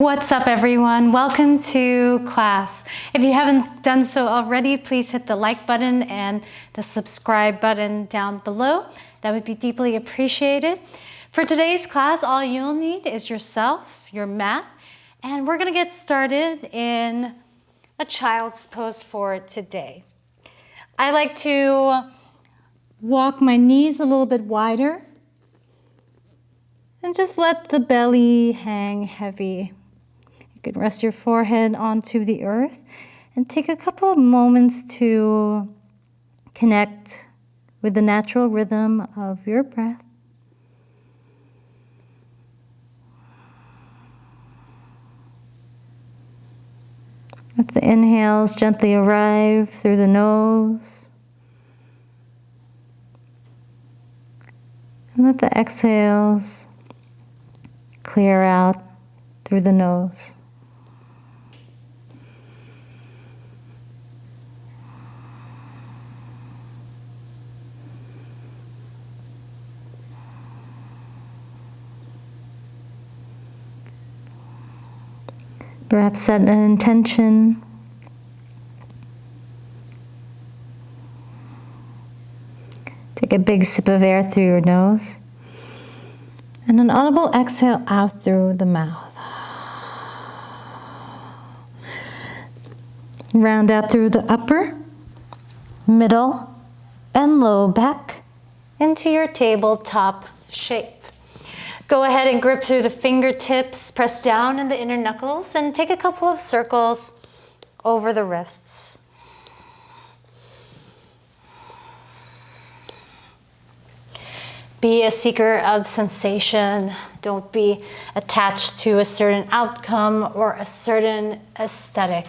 What's up, everyone? Welcome to class. If you haven't done so already, please hit the like button and the subscribe button down below. That would be deeply appreciated. For today's class, all you'll need is yourself, your mat, and we're gonna get started in a child's pose for today. I like to walk my knees a little bit wider and just let the belly hang heavy. You can rest your forehead onto the earth and take a couple of moments to connect with the natural rhythm of your breath. Let the inhales gently arrive through the nose. And let the exhales clear out through the nose. Perhaps set an intention. Take a big sip of air through your nose. And an audible exhale out through the mouth. Round out through the upper, middle, and low back into your tabletop shape. Go ahead and grip through the fingertips, press down in the inner knuckles, and take a couple of circles over the wrists. Be a seeker of sensation. Don't be attached to a certain outcome or a certain aesthetic.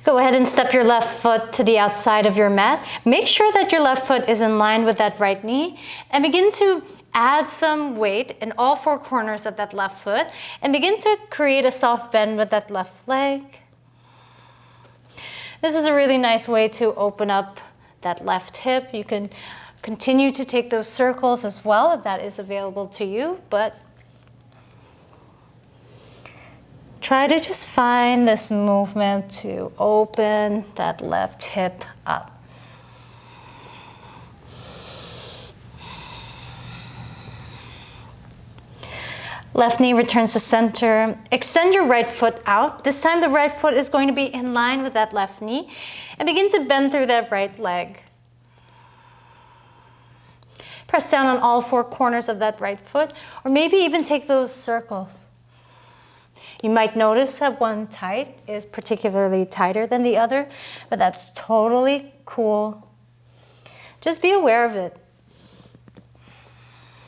Go ahead and step your left foot to the outside of your mat. Make sure that your left foot is in line with that right knee and begin to add some weight in all four corners of that left foot and begin to create a soft bend with that left leg. This is a really nice way to open up that left hip. You can continue to take those circles as well if that is available to you, but try to just find this movement to open that left hip up. Left knee returns to center. Extend your right foot out. This time the right foot is going to be in line with that left knee. And begin to bend through that right leg. Press down on all four corners of that right foot, or maybe even take those circles. You might notice that one tight is particularly tighter than the other, but that's totally cool. Just be aware of it.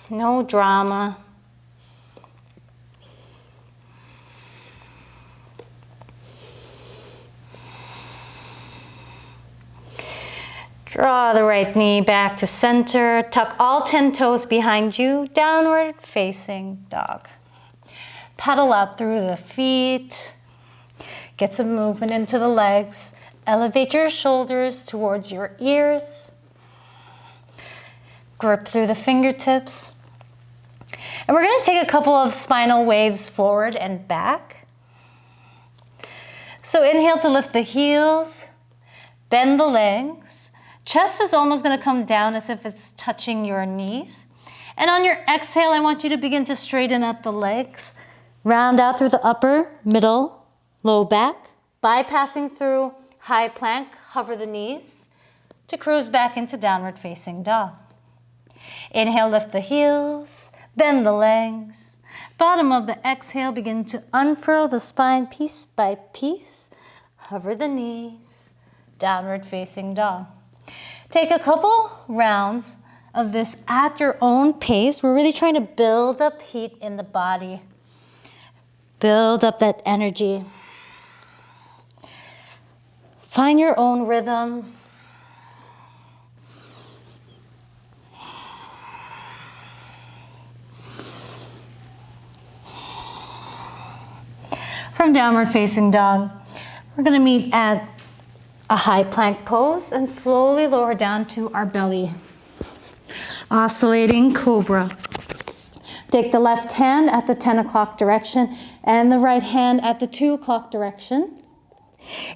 No drama. Draw the right knee back to center. Tuck all 10 toes behind you. Downward facing dog. Pedal out through the feet. Get some movement into the legs. Elevate your shoulders towards your ears. Grip through the fingertips. And we're going to take a couple of spinal waves forward and back. So inhale to lift the heels. Bend the legs. Chest is almost going to come down as if it's touching your knees. And on your exhale, I want you to begin to straighten up the legs. Round out through the upper, middle, low back. Bypassing through high plank, hover the knees to cruise back into downward facing dog. Inhale, lift the heels, bend the legs. Bottom of the exhale, begin to unfurl the spine piece by piece. Hover the knees, downward facing dog. Take a couple rounds of this at your own pace. We're really trying to build up heat in the body. Build up that energy. Find your own rhythm. From downward facing dog, we're going to meet at a high plank pose and slowly lower down to our belly. Oscillating Cobra. Take the left hand at the 10 o'clock direction and the right hand at the 2 o'clock direction.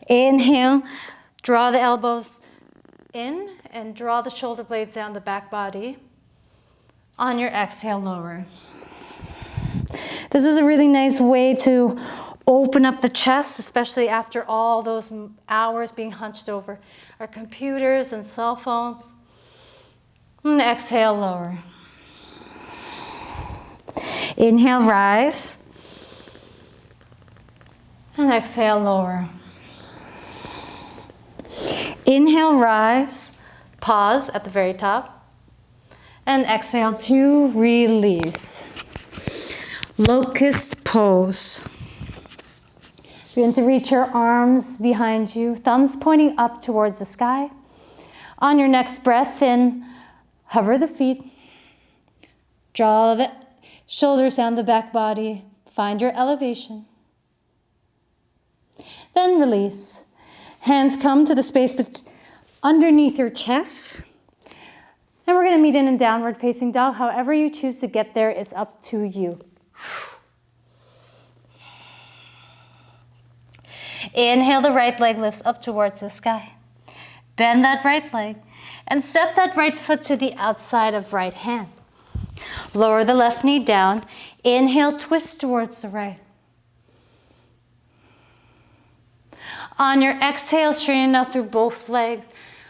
Inhale, draw the elbows in and draw the shoulder blades down the back body. On your exhale, lower. This is a really nice way to open up the chest, especially after all those hours being hunched over our computers and cell phones. And exhale, lower. Inhale, rise. And exhale, lower. Inhale, rise. Pause at the very top. And exhale to release. Locust pose. Begin to reach your arms behind you, thumbs pointing up towards the sky. On your next breath in, hover the feet. Draw the shoulders down the back body. Find your elevation. Then release. Hands come to the space underneath your chest. And we're going to meet in a downward facing dog. However you choose to get there is up to you. Inhale, the right leg lifts up towards the sky. Bend that right leg and step that right foot to the outside of right hand. Lower the left knee down. Inhale, twist towards the right. On your exhale, straighten out through both legs.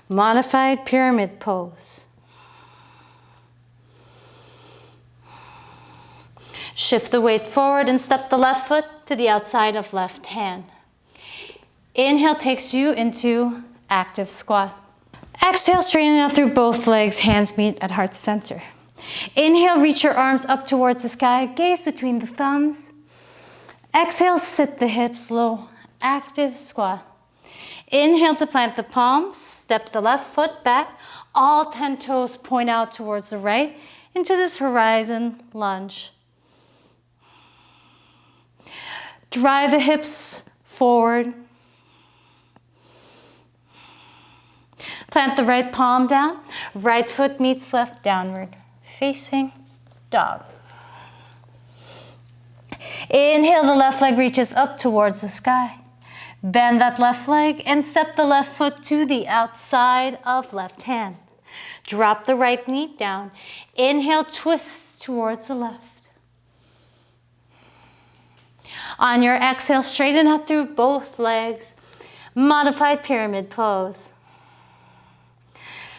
Modified pyramid pose. Shift the weight forward and step the left foot to the outside of left hand. Inhale takes you into active squat. Exhale, straighten out through both legs, hands meet at heart center. Inhale, reach your arms up towards the sky, gaze between the thumbs. Exhale, sit the hips low, active squat. Inhale to plant the palms, step the left foot back, all 10 toes point out towards the right into this horizon lunge. Drive the hips forward. Plant the right palm down. Right foot meets left downward. Facing dog. Inhale, the left leg reaches up towards the sky. Bend that left leg and step the left foot to the outside of left hand. Drop the right knee down. Inhale, twist towards the left. On your exhale, straighten out through both legs. Modified pyramid pose.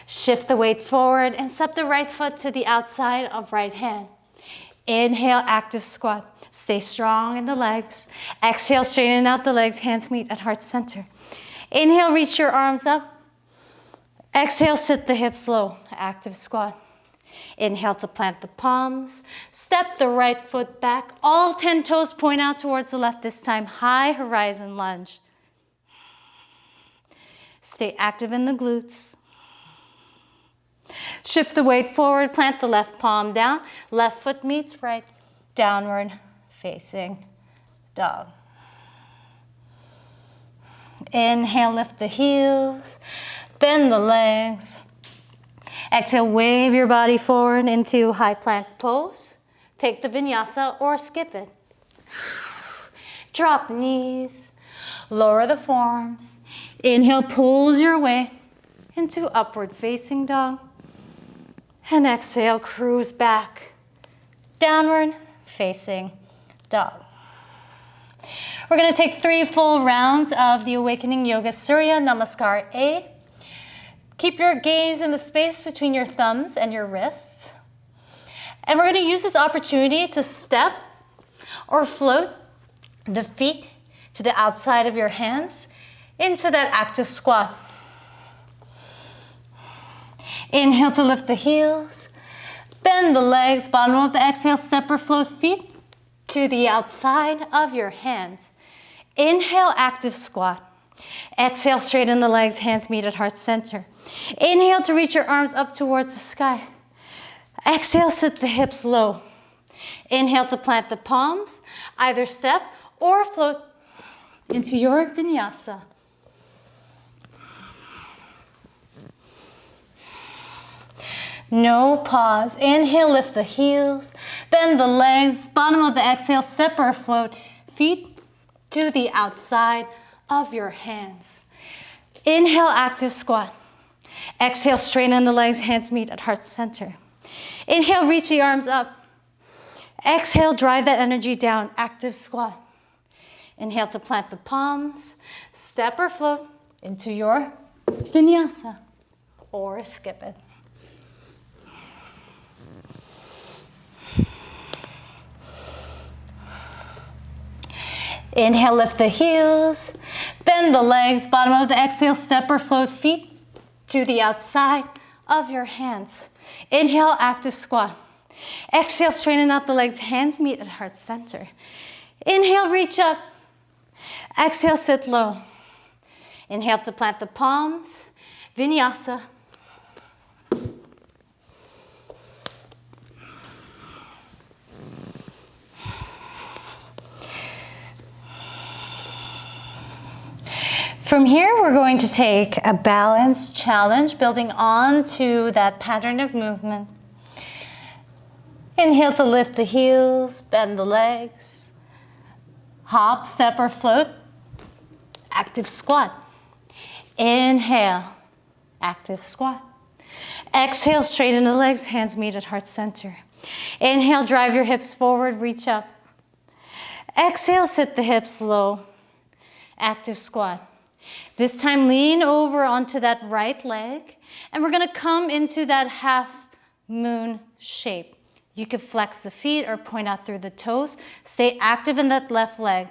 Shift the weight forward and step the right foot to the outside of right hand. Inhale, active squat. Stay strong in the legs. Exhale, straighten out the legs, hands meet at heart center. Inhale, reach your arms up. Exhale, sit the hips low, active squat. Inhale to plant the palms. Step the right foot back. All 10 toes point out towards the left this time. High horizon lunge. Stay active in the glutes. Shift the weight forward. Plant the left palm down. Left foot meets right. Downward facing dog. Inhale, lift the heels. Bend the legs. Exhale, wave your body forward into high plank pose. Take the vinyasa or skip it. Drop knees, lower the forearms. Inhale, pulls your way into upward facing dog. And exhale, cruise back, downward facing dog. We're gonna take 3 full rounds of the Awakening Yoga Surya Namaskar A. Keep your gaze in the space between your thumbs and your wrists. And we're going to use this opportunity to step or float the feet to the outside of your hands into that active squat. Inhale to lift the heels. Bend the legs. Bottom of the exhale, step or float feet to the outside of your hands. Inhale, active squat. Exhale, straighten the legs, hands meet at heart center. Inhale to reach your arms up towards the sky. Exhale, sit the hips low. Inhale to plant the palms, either step or float into your vinyasa. No pause. Inhale, lift the heels, bend the legs, bottom of the exhale, step or float, feet to the outside of your hands. Inhale, active squat. Exhale, straighten the legs, hands meet at heart center. Inhale, reach the arms up. Exhale, drive that energy down, active squat. Inhale to plant the palms, step or float into your vinyasa, or skip it. Inhale, lift the heels, bend the legs, bottom of the exhale, step or float, feet to the outside of your hands. Inhale, active squat. Exhale, straighten out the legs, hands meet at heart center. Inhale, reach up. Exhale, sit low. Inhale to plant the palms, vinyasa. From here, we're going to take a balance challenge, building onto that pattern of movement. Inhale to lift the heels, bend the legs. Hop, step, or float. Active squat. Inhale, active squat. Exhale, straighten the legs, hands meet at heart center. Inhale, drive your hips forward, reach up. Exhale, sit the hips low. Active squat. This time, lean over onto that right leg, and we're gonna come into that half moon shape. You can flex the feet or point out through the toes. Stay active in that left leg.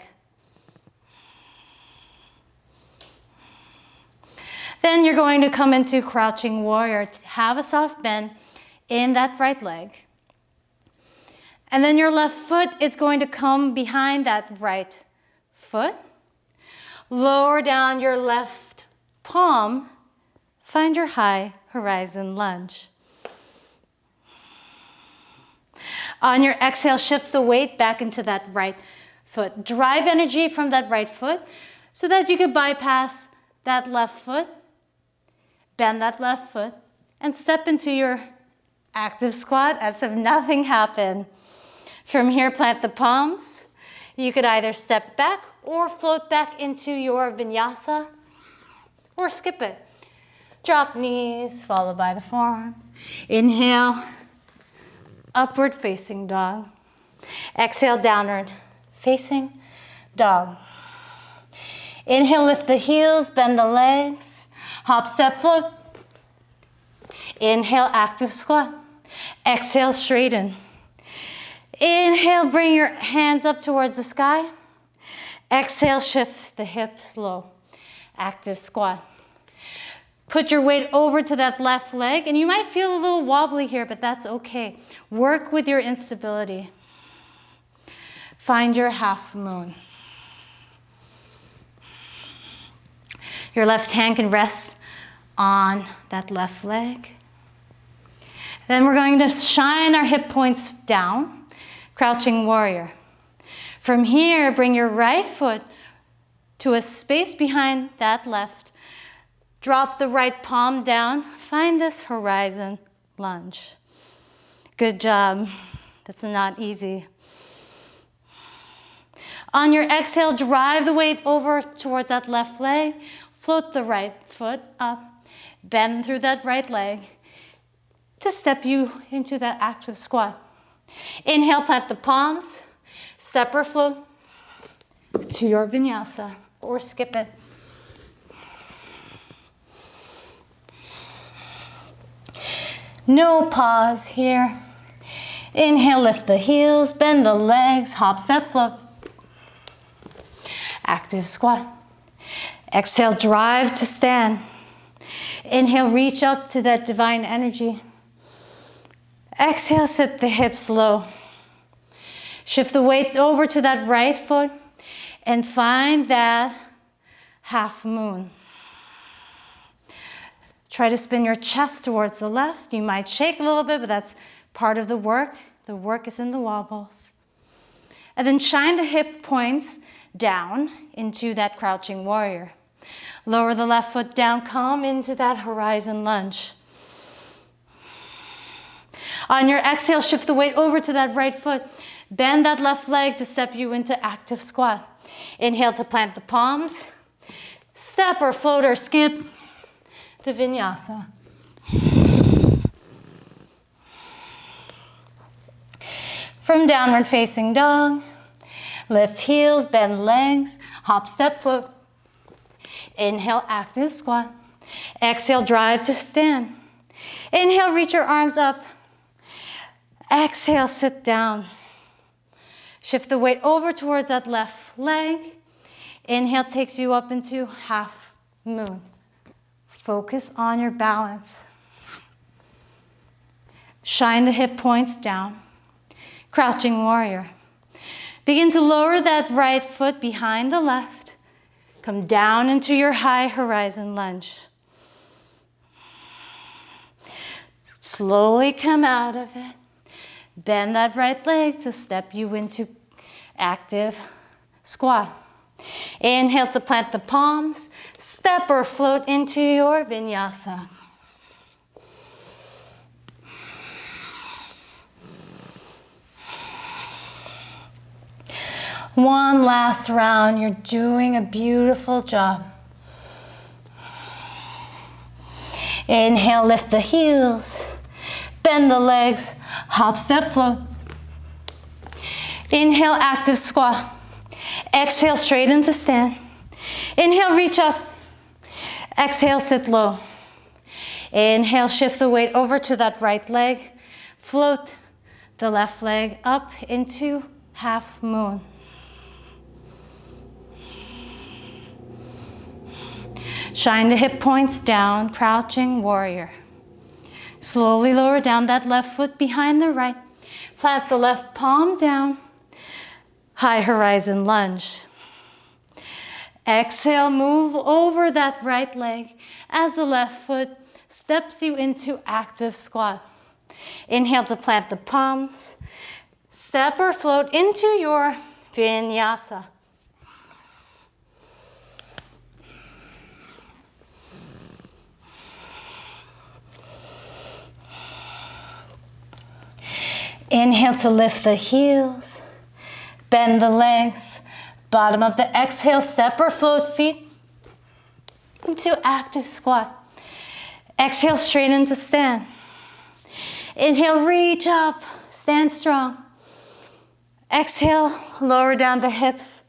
Then you're going to come into crouching warrior. Have a soft bend in that right leg. And then your left foot is going to come behind that right foot. Lower down your left palm. Find your high horizon lunge. On your exhale, shift the weight back into that right foot. Drive energy from that right foot so that you can bypass that left foot, bend that left foot, and step into your active squat as if nothing happened. From here, plant the palms. You could either step back or float back into your vinyasa, or skip it. Drop knees, followed by the forearms. Inhale, upward facing dog. Exhale, downward facing dog. Inhale, lift the heels, bend the legs. Hop, step, float. Inhale, active squat. Exhale, straighten. Inhale, bring your hands up towards the sky. Exhale, shift the hips low. Active squat. Put your weight over to that left leg, and you might feel a little wobbly here, but that's okay. Work with your instability. Find your half moon. Your left hand can rest on that left leg. Then we're going to shine our hip points down, crouching warrior. From here, bring your right foot to a space behind that left. Drop the right palm down. Find this horizon lunge. Good job. That's not easy. On your exhale, drive the weight over towards that left leg. Float the right foot up. Bend through that right leg to step you into that active squat. Inhale, plant the palms. Step or float to your vinyasa, or skip it. No pause here. Inhale, lift the heels, bend the legs, hop, step, float. Active squat. Exhale, drive to stand. Inhale, reach up to that divine energy. Exhale, sit the hips low. Shift the weight over to that right foot and find that half moon. Try to spin your chest towards the left. You might shake a little bit, but that's part of the work. The work is in the wobbles. And then shine the hip points down into that crouching warrior. Lower the left foot down, come into that horizon lunge. On your exhale, shift the weight over to that right foot. Bend that left leg to step you into active squat. Inhale to plant the palms. Step or float or skip the vinyasa. From downward facing dog, lift heels, bend legs, hop, step, float. Inhale, active squat. Exhale, drive to stand. Inhale, reach your arms up. Exhale, sit down. Shift the weight over towards that left leg. Inhale takes you up into half moon. Focus on your balance. Shine the hip points down. Crouching warrior. Begin to lower that right foot behind the left. Come down into your high horizon lunge. Slowly come out of it. Bend that right leg to step you into active squat. Inhale to plant the palms. Step or float into your vinyasa. One last round. You're doing a beautiful job. Inhale, lift the heels. Bend the legs. Hop, step, float. Inhale, active squat. Exhale, straighten to stand. Inhale, reach up. Exhale, sit low. Inhale, shift the weight over to that right leg. Float the left leg up into half moon. Shine the hip points down, crouching warrior. Slowly lower down that left foot behind the right. Flat the left palm down. High horizon lunge. Exhale, move over that right leg as the left foot steps you into active squat. Inhale to plant the palms. Step or float into your vinyasa. Inhale to lift the heels, bend the legs, bottom of the exhale, step or float feet into active squat. Exhale, straighten to stand. Inhale, reach up, stand strong. Exhale, lower down the hips.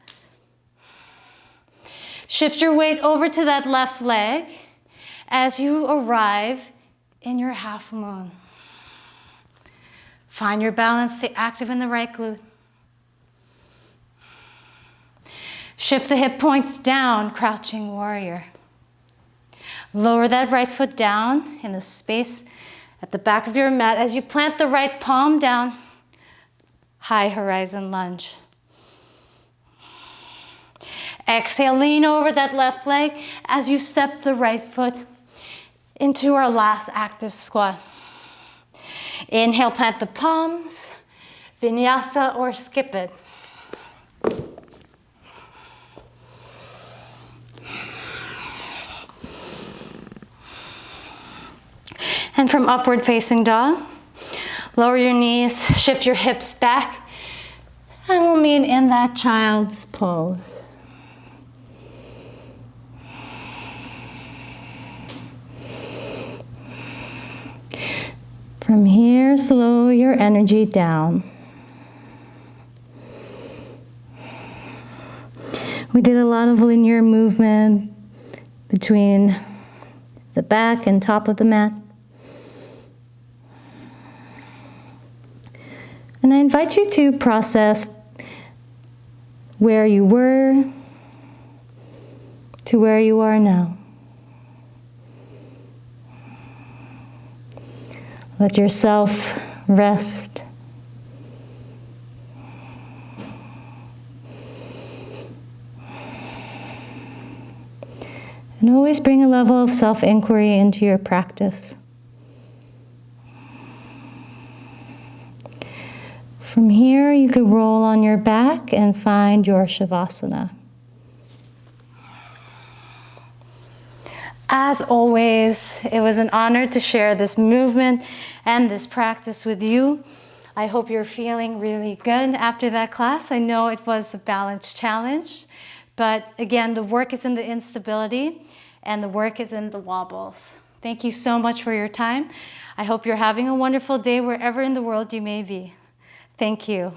Shift your weight over to that left leg as you arrive in your half moon. Find your balance, stay active in the right glute. Shift the hip points down, crouching warrior. Lower that right foot down in the space at the back of your mat as you plant the right palm down, high horizon lunge. Exhale, lean over that left leg as you step the right foot into our last active squat. Inhale, plant the palms, vinyasa or skip it. And from upward facing dog, lower your knees, shift your hips back, and we'll meet in that child's pose. From here, slow your energy down. We did a lot of linear movement between the back and top of the mat. And I invite you to process where you were to where you are now. Let yourself rest. And always bring a level of self-inquiry into your practice. From here, you could roll on your back and find your shavasana. As always, it was an honor to share this movement and this practice with you. I hope you're feeling really good after that class. I know it was a balance challenge, but again, the work is in the instability and the work is in the wobbles. Thank you so much for your time. I hope you're having a wonderful day wherever in the world you may be. Thank you.